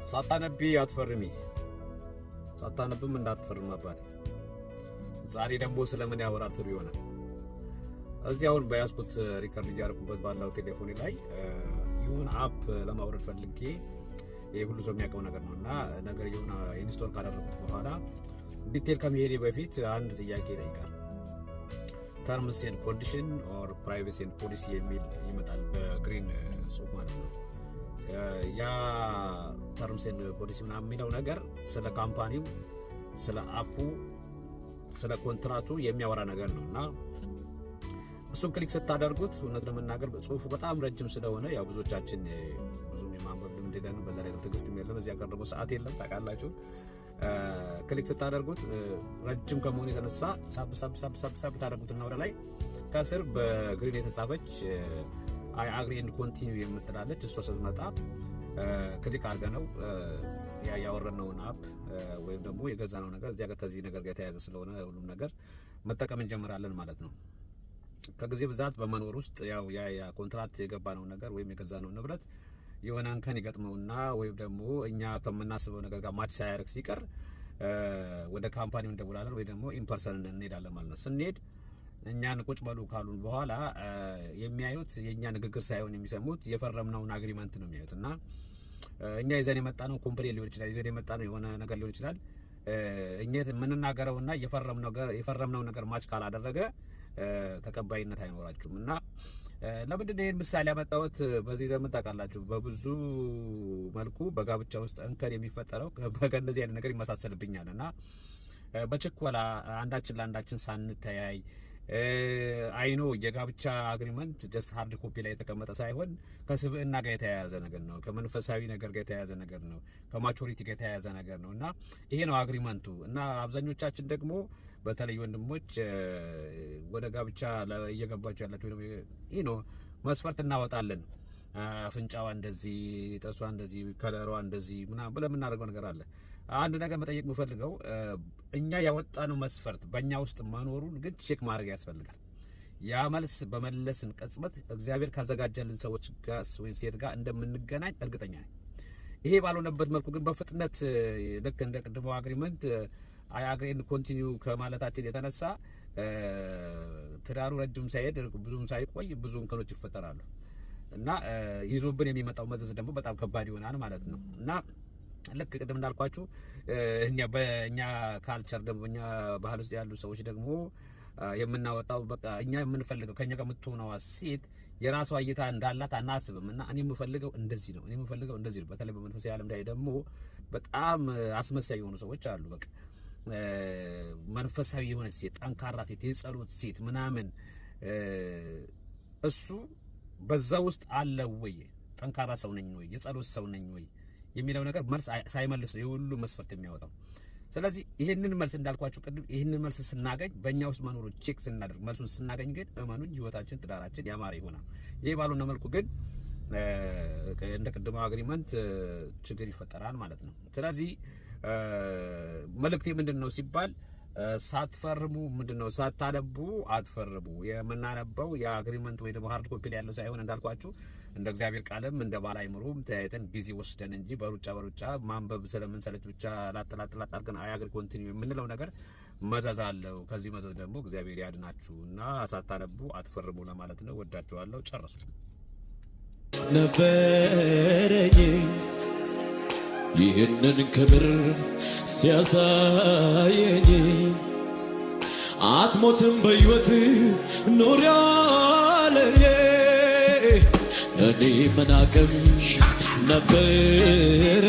ሳታነቢ አትፈርሚ። ሳታነብም እንዳትፈርም አባቴ። ዛሬ ደግሞ ስለምን ያወራል ትሉ ይሆናል። እዚህ አሁን በያዝኩት ሪከርድ እያደረኩበት ባለው ቴሌፎኔ ላይ ይሁን አፕ ለማውረድ ፈልጌ ይሄ ሁሉ ሰው የሚያውቀው ነገር ነውና ነገር ይሁን ኢንስቶል ካደረኩት በኋላ ዲቴል ከመሄዴ በፊት አንድ ጥያቄ ይጠይቃል። ተርምስ ኤንድ ኮንዲሽን ኦር ፕራይቬሲ ኤንድ ፖሊሲ የሚል ይመጣል በግሪን ጽሁፍ ማለት ነው። ያ ተርምስ ኤንድ ፖሊሲ ምናምን የሚለው ነገር ስለ ካምፓኒው፣ ስለ አፑ፣ ስለ ኮንትራቱ የሚያወራ ነገር ነውና እሱን ክሊክ ስታደርጉት እውነት ለመናገር ጽሁፉ በጣም ረጅም ስለሆነ ያው ብዙዎቻችን ብዙም የማንበብ ልምድ የለንም። በዛ ላይ ትዕግስትም የለም። እዚህ ጋር ደግሞ ሰዓት የለም ታውቃላችሁ። ክሊክ ስታደርጉት ረጅም ከመሆኑ የተነሳ ሳብ ታደርጉትና ወደ ላይ ከስር በግሪን የተጻፈች አይ አግሪ ኤንድ ኮንቲኒው የምትላለች እሷ ስትመጣ ክሊክ አድርገነው ያወረድነውን አፕ ወይም ደግሞ የገዛነው ነገር እዚያ ጋር ከዚህ ነገር ጋር የተያያዘ ስለሆነ ሁሉም ነገር መጠቀም እንጀምራለን ማለት ነው። ከጊዜ ብዛት በመኖር ውስጥ ያው ያ ኮንትራክት የገባነው ነገር ወይም የገዛነው ንብረት የሆነ እንከን ይገጥመውና ወይም ደግሞ እኛ ከምናስበው ነገር ጋር ማች ሳያደርግ ሲቀር ወደ ካምፓኒው እንደውላለን ወይ ደግሞ ኢምፐርሰን እንሄዳለን ማለት ነው። ስንሄድ እኛን ቁጭ በሉ ካሉን በኋላ የሚያዩት የኛ ንግግር ሳይሆን የሚሰሙት የፈረምነውን አግሪመንት ነው የሚያዩት። እና እኛ ይዘን የመጣነው ኮምፕሌን ሊሆን ይችላል፣ ይዘን የመጣነው የሆነ ነገር ሊሆን ይችላል። እኛ የምንናገረውና የፈረምነው ነገር ማች ካላደረገ ተቀባይነት አይኖራችሁም። እና ለምንድን ነው ይሄን ምሳሌ ያመጣሁት? በዚህ ዘመን ታውቃላችሁ በብዙ መልኩ በጋብቻ ውስጥ እንከን የሚፈጠረው በእንደዚህ አይነት ነገር ይመሳሰልብኛል። እና በችኮላ አንዳችን ለአንዳችን ሳንተያይ አይኖ የጋብቻ አግሪመንት ጀስት ሃርድ ኮፒ ላይ የተቀመጠ ሳይሆን ከስብዕና ጋር የተያያዘ ነገር ነው፣ ከመንፈሳዊ ነገር ጋር የተያያዘ ነገር ነው፣ ከማቹሪቲ ጋር የተያያዘ ነገር ነው። እና ይሄ ነው አግሪመንቱ። እና አብዛኞቻችን ደግሞ በተለይ ወንድሞች ወደ ጋብቻ እየገባችሁ ያላችሁ ይሄ ነው መስፈርት እናወጣለን። አፍንጫዋ እንደዚህ፣ ጥርሷ እንደዚህ፣ ከለሯ እንደዚህ ምናምን ብለን የምናደርገው ነገር አለ። አንድ ነገር መጠየቅ የምፈልገው እኛ ያወጣነው መስፈርት በእኛ ውስጥ መኖሩን ግን ቼክ ማድረግ ያስፈልጋል። ያ መልስ በመለስን ቅጽበት እግዚአብሔር ካዘጋጀልን ሰዎች ጋር ወይ ሴት ጋር እንደምንገናኝ እርግጠኛ ነኝ። ይሄ ባልሆነበት መልኩ ግን በፍጥነት ልክ እንደ ቅድመው አግሪመንት አይ አግሪ ኤንድ ኮንቲኒው ከማለታችን የተነሳ ትዳሩ ረጅም ሳይሄድ ብዙም ሳይቆይ ብዙ እንከኖች ይፈጠራሉ እና ይዞብን የሚመጣው መዘዝ ደግሞ በጣም ከባድ ይሆናል ማለት ነው። እና ልክ ቅድም እንዳልኳችሁ በእኛ ካልቸር ደግሞ በእኛ ባህል ውስጥ ያሉ ሰዎች ደግሞ የምናወጣው በቃ እኛ የምንፈልገው ከኛ ጋር የምትሆነዋ ሴት የራሷ እይታ እንዳላት አናስብም። እና እኔ የምፈልገው እንደዚህ ነው፣ እኔ የምፈልገው እንደዚህ ነው። በተለይ በመንፈሳዊ ዓለም ላይ ደግሞ በጣም አስመሳይ የሆኑ ሰዎች አሉ። በቃ መንፈሳዊ የሆነ ሴት፣ ጠንካራ ሴት፣ የጸሎት ሴት ምናምን እሱ በዛ ውስጥ አለ ወይ? ጠንካራ ሰው ነኝ ወይ? የጸሎት ሰው ነኝ ወይ የሚለው ነገር መልስ ሳይመልስ ነው የሁሉ መስፈርት የሚያወጣው። ስለዚህ ይሄንን መልስ እንዳልኳችሁ ቅድም ይሄንን መልስ ስናገኝ በእኛ ውስጥ መኖሩ ቼክ ስናደርግ መልሱን ስናገኝ ግን እመኑኝ ህይወታችን፣ ትዳራችን ያማረ ይሆናል። ይሄ ባልሆነ መልኩ ግን እንደ ቅድመው አግሪመንት ችግር ይፈጠራል ማለት ነው። ስለዚህ መልእክቴ ምንድነው ሲባል ሳትፈርሙ ምንድነው ሳታነቡ አትፈርሙ። የምናነበው የአግሪመንት ወይ ደግሞ ሃርድ ኮፒ ላይ ያለው ሳይሆን እንዳልኳችሁ እንደ እግዚአብሔር ቃልም እንደ ባለ አእምሮም ተያይተን ጊዜ ወስደን እንጂ በሩጫ ማንበብ ስለምንሰለች ብቻ ላጥላጥ አድርገን አይ አግሪ ኮንቲኒው የምንለው ነገር መዘዝ አለው። ከዚህ መዘዝ ደግሞ እግዚአብሔር ያድናችሁና ሳታነቡ አትፈርሙ ለማለት ነው። ወዳችኋለሁ። ጨርሱ ነበረኝ ይህንን ክብር ሲያሳየኝ አትሞትም በሕይወት ኖር ያለኝ እኔ ምን አቅም ነበር